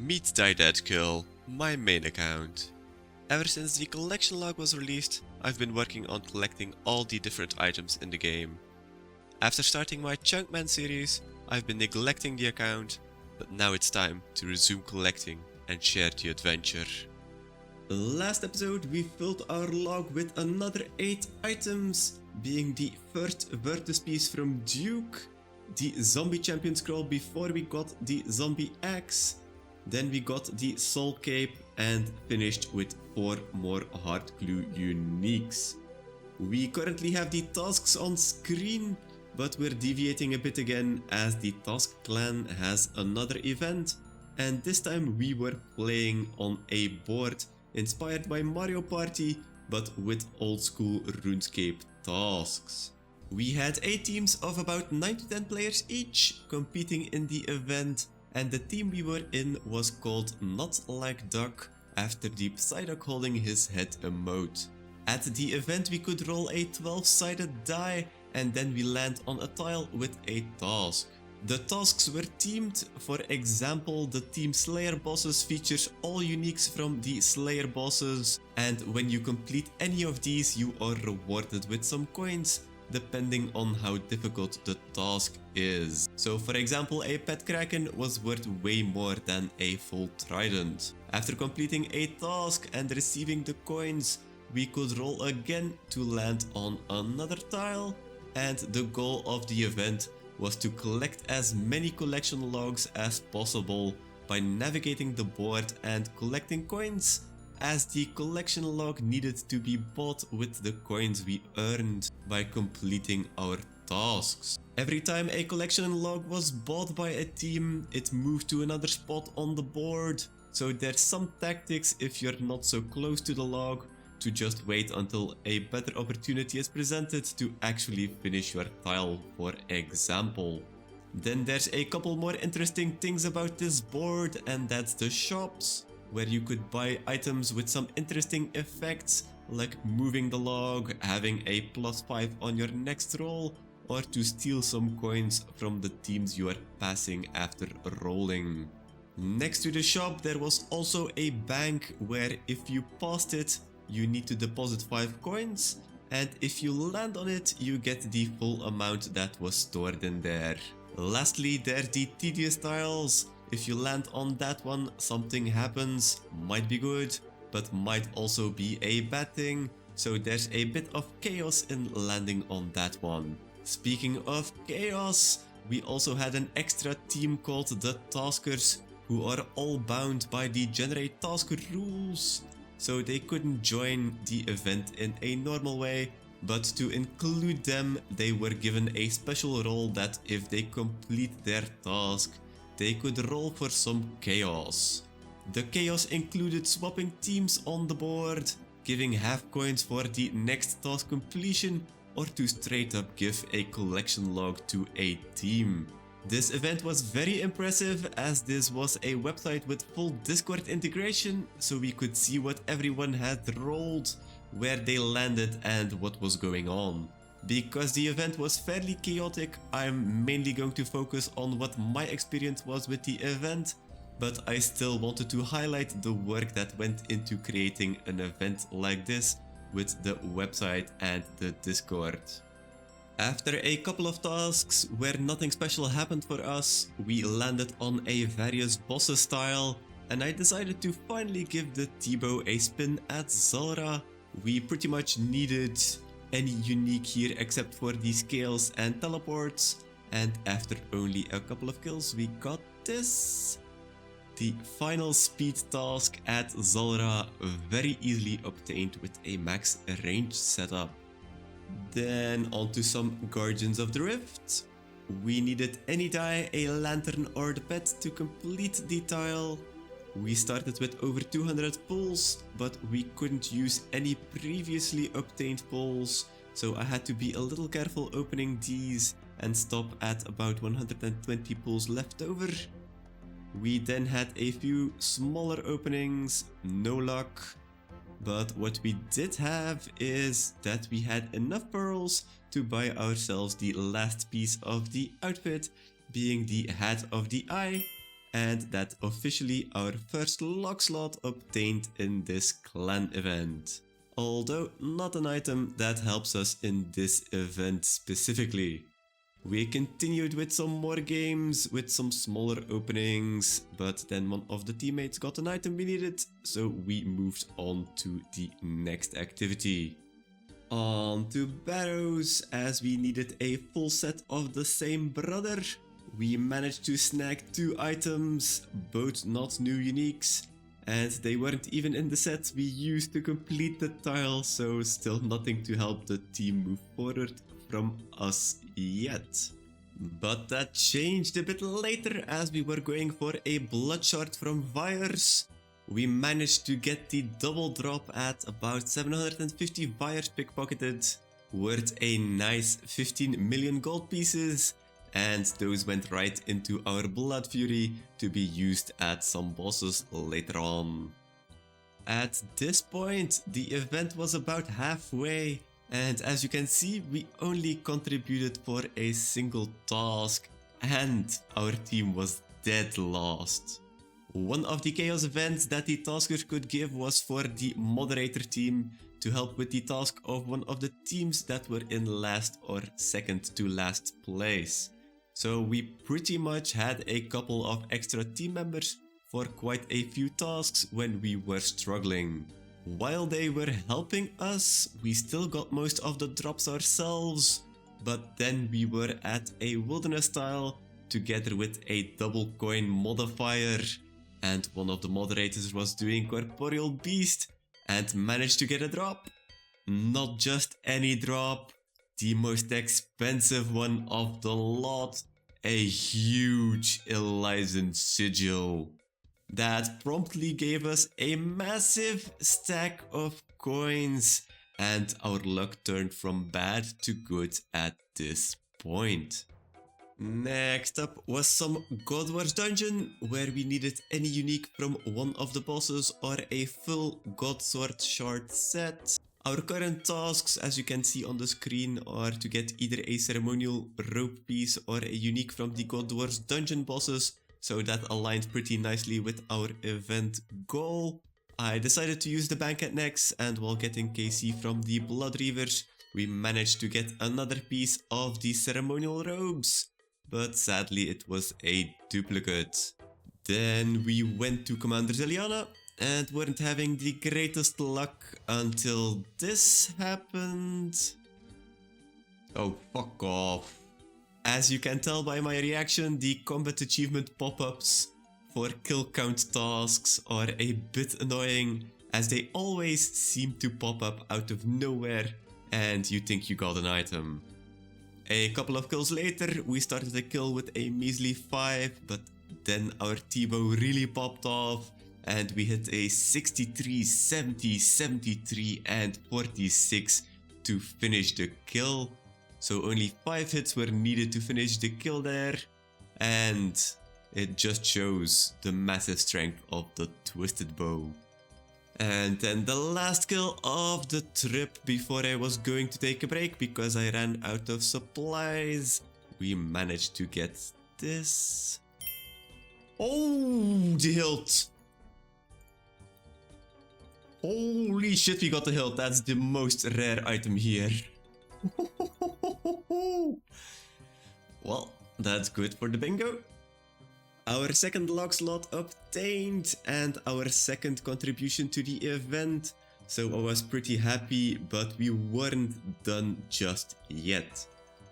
Meet Die Dead Kill, my main account. Ever since the collection log was released, I've been working on collecting all the different items in the game. After starting my Chunkman series, I've been neglecting the account, but now it's time to resume collecting and share the adventure. Last episode we filled our log with another 8 items, being the first Virtus piece from Duke, the Zombie Champion Scroll before we got the Zombie Axe, then we got the Soul Cape and finished with 4 more Hard Glue Uniques. We currently have the tasks on screen, but we're deviating a bit again as the Task Clan has another event, and this time we were playing on a board inspired by Mario Party, but with old school RuneScape tasks. We had 8 teams of about 9 to 10 players each competing in the event, and the team we were in was called Not Like Duck after the Psyduck holding his head emote. At the event we could roll a 12-sided die and then we land on a tile with a task. The tasks were themed. For example, the Team Slayer bosses features all uniques from the Slayer bosses, and when you complete any of these you are rewarded with some coins depending on how difficult the task is. So for example, a pet kraken was worth way more than a full trident. After completing a task and receiving the coins, we could roll again to land on another tile, and the goal of the event was to collect as many collection logs as possible by navigating the board and collecting coins, as the collection log needed to be bought with the coins we earned by completing our tasks. Every time a collection log was bought by a team, it moved to another spot on the board, so there's some tactics if you're not so close to the log to just wait until a better opportunity is presented to actually finish your tile, for example. Then there's a couple more interesting things about this board, and that's the shops, where you could buy items with some interesting effects, like moving the log, having a +5 on your next roll, or to steal some coins from the teams you are passing after rolling. Next to the shop there was also a bank where if you passed it, you need to deposit 5 coins, and if you land on it, you get the full amount that was stored in there. Lastly, there's the tedious tiles. If you land on that one, something happens, might be good, but might also be a bad thing, so there's a bit of chaos in landing on that one. Speaking of chaos, we also had an extra team called the Taskers, who are all bound by the Generate Task rules, so they couldn't join the event in a normal way, but to include them, they were given a special role that if they complete their task, they could roll for some chaos. The chaos included swapping teams on the board, giving half coins for the next task completion, or to straight up give a collection log to a team. This event was very impressive, as this was a website with full Discord integration, so we could see what everyone had rolled, where they landed and what was going on. Because the event was fairly chaotic, I'm mainly going to focus on what my experience was with the event, but I still wanted to highlight the work that went into creating an event like this with the website and the Discord. After a couple of tasks where nothing special happened for us, we landed on a various bosses tile, and I decided to finally give the T-bow a spin at Zulrah. We pretty much needed any unique here except for the scales and teleports, and after only a couple of kills we got this. The final speed task at Zulrah, very easily obtained with a max range setup. Then onto some Guardians of the Rift. We needed any die, a lantern or the pet to complete the tile. We started with over 200 pulls, but we couldn't use any previously obtained pulls, so I had to be a little careful opening these and stop at about 120 pulls left over. We then had a few smaller openings, no luck. But what we did have is that we had enough pearls to buy ourselves the last piece of the outfit, being the Hat of the Eye, and that officially our first log slot obtained in this clan event. Although not an item that helps us in this event specifically. We continued with some more games, with some smaller openings, but then one of the teammates got an item we needed, so we moved on to the next activity. On to Barrows, as we needed a full set of the same brother. We managed to snag 2 items, both not new uniques, and they weren't even in the set we used to complete the tile, so still nothing to help the team move forward from us yet. But that changed a bit later as we were going for a blood shard from Vyers. We managed to get the double drop at about 750 Vyers pickpocketed, worth a nice 15 million gold pieces, and those went right into our Blood Fury to be used at some bosses later on. At this point, the event was about halfway, and as you can see, we only contributed for a single task, and our team was dead last. One of the chaos events that the taskers could give was for the moderator team to help with the task of one of the teams that were in last or second to last place. So we pretty much had a couple of extra team members for quite a few tasks when we were struggling. While they were helping us, we still got most of the drops ourselves, but then we were at a wilderness tile together with a double coin modifier, and one of the moderators was doing Corporeal Beast and managed to get a drop. Not just any drop, the most expensive one of the lot, a huge Elysian Sigil. That promptly gave us a massive stack of coins, and our luck turned from bad to good at this point. Next up was some God Wars dungeon, where we needed any unique from one of the bosses or a full God Sword shard set. Our current tasks, as you can see on the screen, are to get either a ceremonial rope piece or a unique from the God Wars dungeon bosses, so that aligned pretty nicely with our event goal. I decided to use the Banquet next, and while getting KC from the Blood Reavers, we managed to get another piece of the ceremonial robes, but sadly it was a duplicate. Then we went to Commander Zeliana and weren't having the greatest luck until this happened. Oh, fuck off. As you can tell by my reaction, the combat achievement pop-ups for kill count tasks are a bit annoying, as they always seem to pop up out of nowhere and you think you got an item. A couple of kills later, we started a kill with a measly 5, but then our T-bow really popped off and we hit a 63, 70, 73 and 46 to finish the kill. So only 5 hits were needed to finish the kill there, and it just shows the massive strength of the Twisted Bow. And then the last kill of the trip before I was going to take a break because I ran out of supplies. We managed to get this. Oh, the hilt! Holy shit, we got the hilt. That's the most rare item here. Well, that's good for the bingo. Our second log slot obtained and our second contribution to the event, so I was pretty happy, but we weren't done just yet.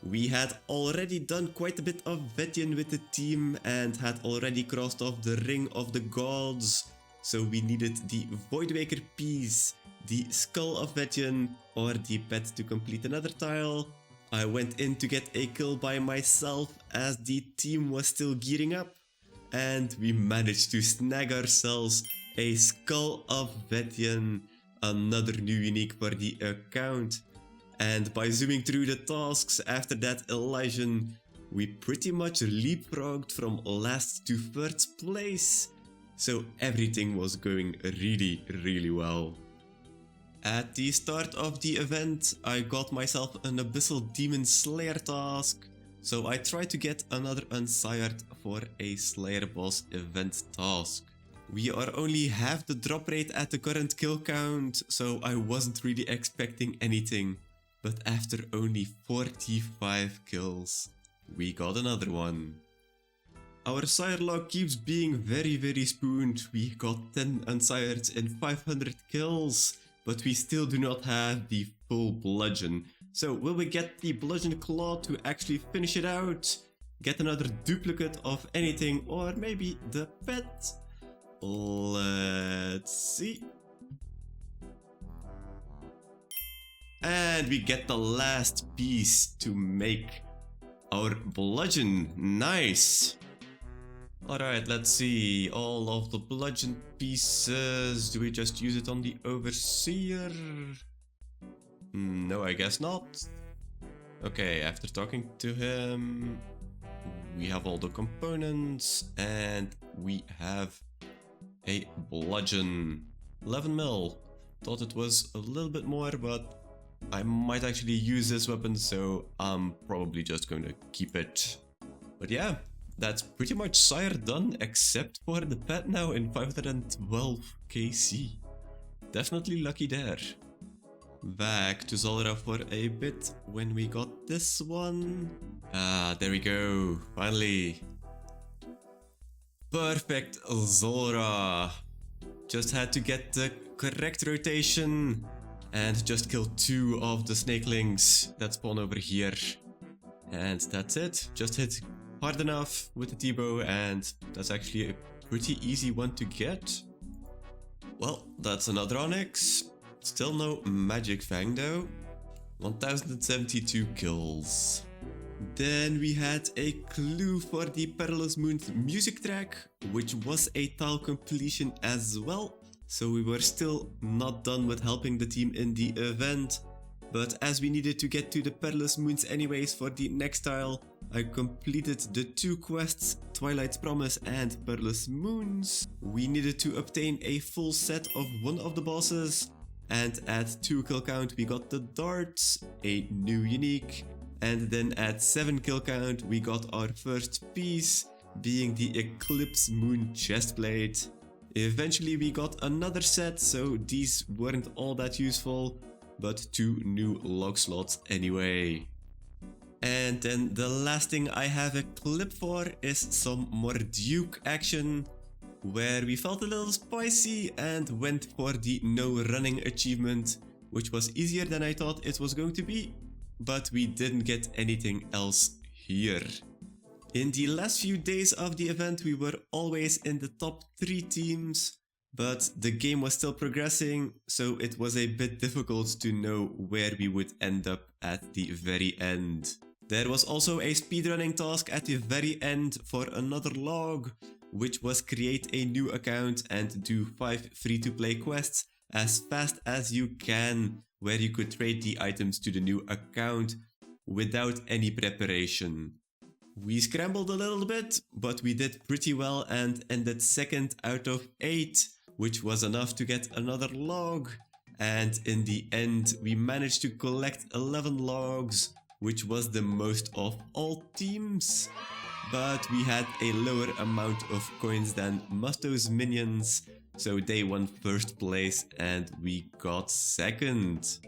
We had already done quite a bit of Vetien with the team and had already crossed off the Ring of the Gods, so we needed the Voidwaker piece, the Skull of Vetien, or the pet to complete another tile. I went in to get a kill by myself as the team was still gearing up, and we managed to snag ourselves a Skull of Vetien, another new unique for the account. And by zooming through the tasks after that Elysian, we pretty much leapfrogged from last to first place. So everything was going really well. At the start of the event, I got myself an Abyssal Demon Slayer task, So I tried to get another Unsired for a Slayer boss event task. We are only half the drop rate at the current kill count, so I wasn't really expecting anything. But after only 45 kills, we got another one. Our sire log keeps being very spooned. We got 10 unsireds and 500 kills, but we still do not have the full bludgeon. So will we get the bludgeon claw to actually finish it out? Get another duplicate of anything, or maybe the pet? Let's see. And we get the last piece to make our bludgeon. Nice. Alright, let's see. All of the bludgeon pieces. Do we just use it on the overseer? No, I guess not. Okay, after talking to him, we have all the components and we have a bludgeon. 11 mil. Thought it was a little bit more, but I might actually use this weapon, so I'm probably just going to keep it. But yeah, that's pretty much sire done, except for the pet now in 512 KC. Definitely lucky there. Back to Zulrah for a bit when we got this one. Ah, there we go, finally. Perfect Zulrah. Just had to get the correct rotation and just kill 2 of the snakelings that spawn over here. And that's it. Just hit hard enough with the T-bow, and that's actually a pretty easy one to get. Well, that's another Onyx. Still no Magic Fang though. 1072 kills. Then we had a clue for the Perilous Moon's music track, which was a tile completion as well. So we were still not done with helping the team in the event. But as we needed to get to the Perilous Moons anyways for the next tile, I completed the 2 quests, Twilight's Promise and Perilous Moons. We needed to obtain a full set of one of the bosses. And at 2 kill count we got the darts, a new unique. And then at 7 kill count we got our first piece, being the Eclipse Moon chestplate. Eventually we got another set, so these weren't all that useful, but 2 new log slots anyway. And then the last thing I have a clip for is some more Duke action, where we felt a little spicy and went for the no running achievement, which was easier than I thought it was going to be, but we didn't get anything else here. In the last few days of the event, we were always in the top 3 teams, but the game was still progressing, so it was a bit difficult to know where we would end up at the very end. There was also a speedrunning task at the very end for another log, which was create a new account and do 5 free-to-play quests as fast as you can, where you could trade the items to the new account without any preparation. We scrambled a little bit, but we did pretty well and ended 2nd out of 8, which was enough to get another log. And in the end, we managed to collect 11 logs, which was the most of all teams. But we had a lower amount of coins than Musto's minions, so they won 1st place and we got 2nd.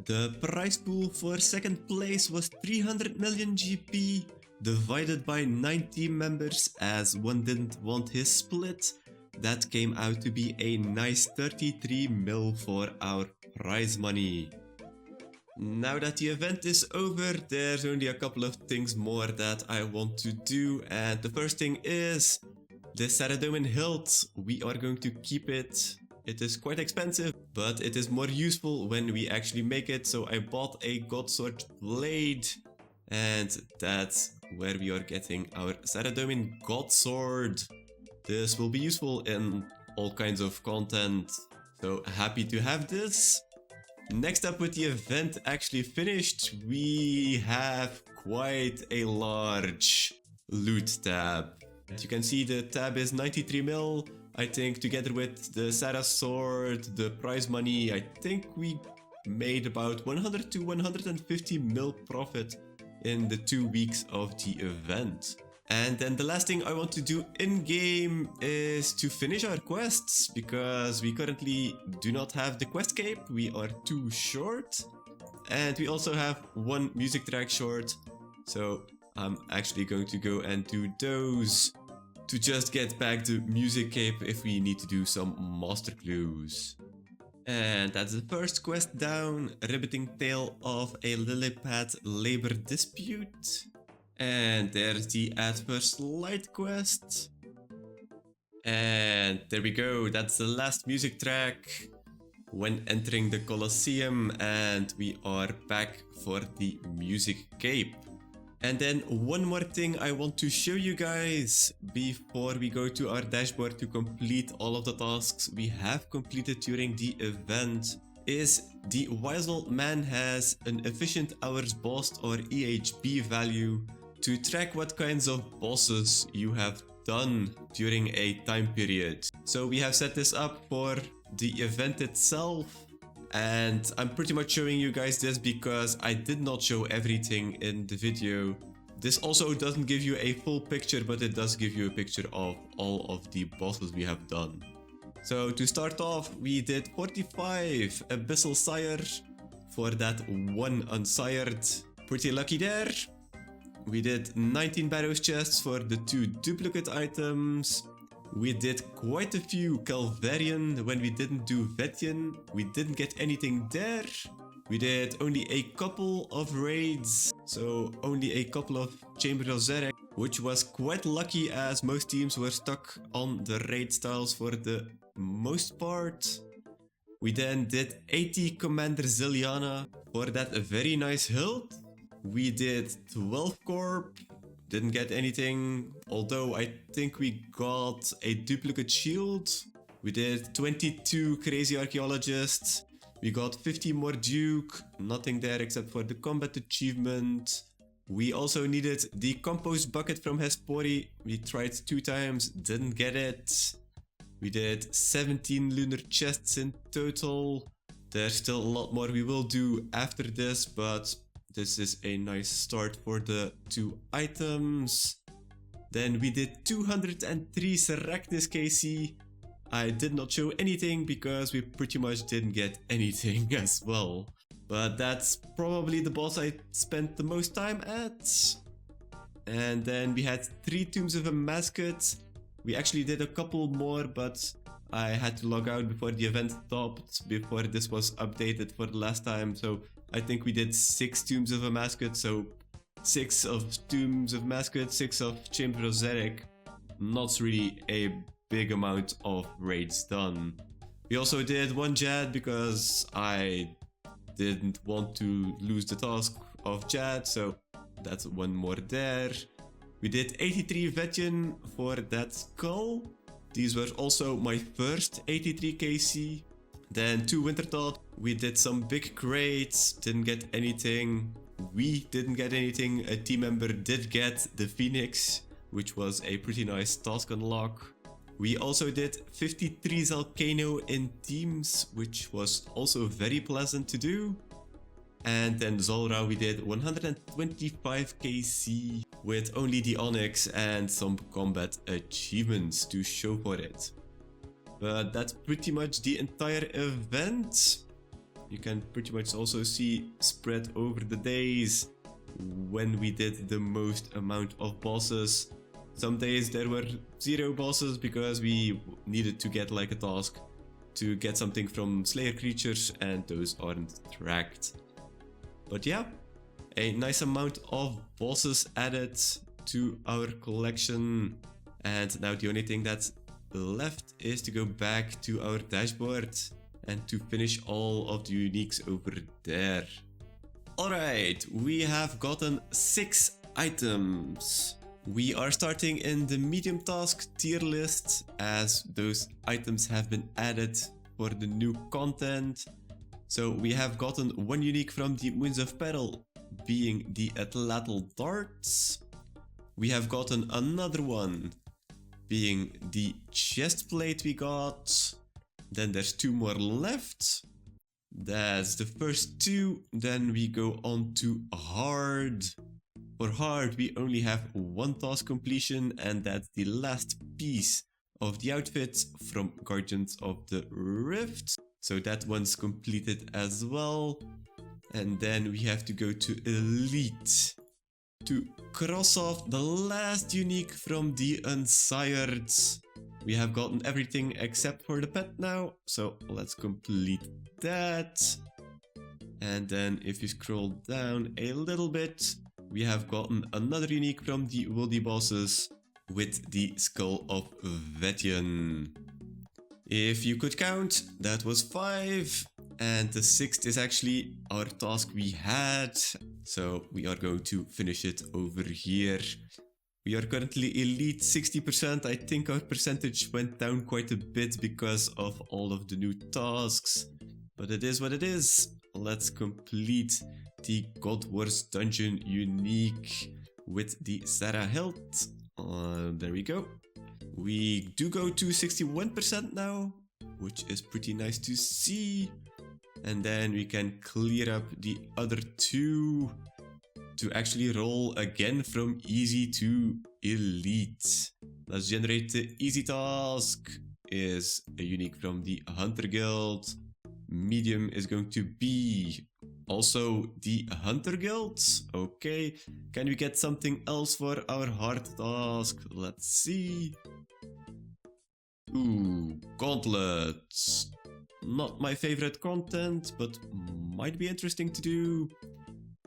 The prize pool for 2nd place was 300 million GP, divided by 9 team members as one didn't want his split. That came out to be a nice 33 mil for our prize money. Now that the event is over, there's only a couple of things more that I want to do, and the first thing is the Saradomin hilt. We are going to keep it. It is quite expensive, but it is more useful when we actually make it, so I bought a Godsword blade, and that's where we are getting our Saradomin Godsword. This will be useful in all kinds of content, so happy to have this. Next up, with the event actually finished, we have quite a large loot tab. As you can see, the tab is 93 mil. I think together with the Sarah sword, the prize money, I think we made about 100 to 150 mil profit in the 2 weeks of the event. And then the last thing I want to do in-game is to finish our quests, because we currently do not have the quest cape, we are too short. And we also have one music track short, so I'm actually going to go and do those to just get back the music cape if we need to do some master clues. And that's the first quest down, Riveting Tale of a Lillipad Labor Dispute. And there's the At First Light quest. And there we go, that's the last music track when entering the Colosseum, and we are back for the music cape. And then one more thing I want to show you guys before we go to our dashboard to complete all of the tasks we have completed during the event is the Wise Old Man has an efficient hours bossed or EHB value to track what kinds of bosses you have done during a time period. So we have set this up for the event itself, and I'm pretty much showing you guys this because I did not show everything in the video. This also doesn't give you a full picture, but it does give you a picture of all of the bosses we have done. So to start off, we did 45 Abyssal Sire for that one unsired. Pretty lucky there. We did 19 Barrows chests for the 2 duplicate items. We did quite a few Calvarian when we didn't do Vetian. We didn't get anything there. We did only a couple of raids, so only a couple of Chamber of Zerek, which was quite lucky as most teams were stuck on the raid styles for the most part. We then did 80 Commander Ziliana for that very nice hilt. We did 12 Corp, didn't get anything, although I think we got a duplicate shield. We did 22 Crazy Archaeologists. We got 50 more Duke, nothing there except for the combat achievement. We also needed the compost bucket from Hespori. We tried 2 times, didn't get it. We did 17 lunar chests in total. There's still a lot more we will do after this, but this is a nice start for the 2 items. Then we did 203 Seracnis KC. I did not show anything because we pretty much didn't get anything as well. But that's probably the boss I spent the most time at. And then we had 3 Tombs of a Mascot. We actually did a couple more, but I had to log out before the event stopped, before this was updated for the last time. So I think we did 6 Tombs of a Mascot, so 6 of Tombs of Mascot, 6 of Chamber of Zerek. Not really a big amount of raids done. We also did 1 Jad because I didn't want to lose the task of Jad, so that's 1 more there. We did 83 Vetian for that skull. These were also my first 83 KC. Then 2 Winterthought. We did some big crates, didn't get anything. We didn't get anything. A team member did get the Phoenix, which was a pretty nice task unlock. We also did 53 Zalcano in teams, which was also very pleasant to do. And then Zolra we did 125 KC with only the Onyx and some combat achievements to show for it. But that's pretty much the entire event. You can pretty much also see spread over the days when we did the most amount of bosses. Some days there were 0 bosses because we needed to get like a task to get something from Slayer creatures and those aren't tracked. But yeah, a nice amount of bosses added to our collection. And now the only thing that's left is to go back to our dashboard and to finish all of the uniques over there. Alright, we have gotten 6 items. We are starting in the medium task tier list as those items have been added for the new content. So we have gotten 1 unique from the Moons of Peril, being the Atlatl Darts. We have gotten another one, being the chest plate we got. Then there's 2 more left. That's the first 2. Then we go on to hard. For hard, we only have one task completion, and that's the last piece of the outfit from Guardians of the Rift. So that one's completed as well. And then we have to go to Elite to cross off the last unique from the Unsired. We have gotten everything except for the pet now, so let's complete that. And then if you scroll down a little bit, we have gotten another unique from the Woody bosses with the Skull of Vetian. If you could count, that was 5. And the 6th is actually our task we had. So we are going to finish it over here. We are currently elite 60%. I think our percentage went down quite a bit because of all of the new tasks. But it is what it is. Let's complete the God Wars dungeon unique with the Sarah hilt. There we go. We do go to 61% now, which is pretty nice to see. And then we can clear up the other 2 to actually roll again from easy to elite. Let's generate the easy task. Is a unique from the Hunter Guild. Medium is going to be also the Hunter Guild. Okay, can we get something else for our hard task? Let's see. Ooh, gauntlets. Not my favorite content, but might be interesting to do.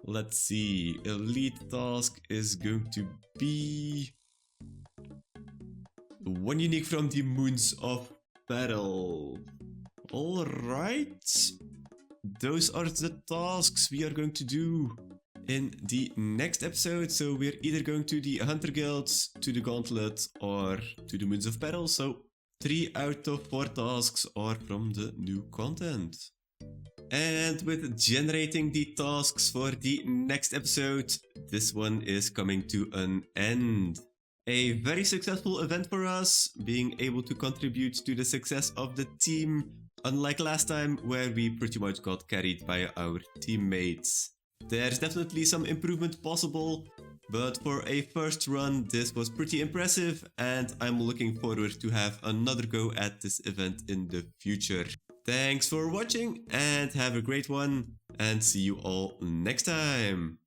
Let's see. Elite task is going to be one unique from the Moons of Battle. Alright. Those are the tasks we are going to do in the next episode. So we're either going to the Hunter Guild, to the Gauntlet, or to the Moons of Battle. So 3 out of 4 tasks are from the new content. And with generating the tasks for the next episode, this one is coming to an end. A very successful event for us, being able to contribute to the success of the team, unlike last time where we pretty much got carried by our teammates. There's definitely some improvement possible, but for a first run this was pretty impressive, and I'm looking forward to have another go at this event in the future. Thanks for watching and have a great one, and see you all next time!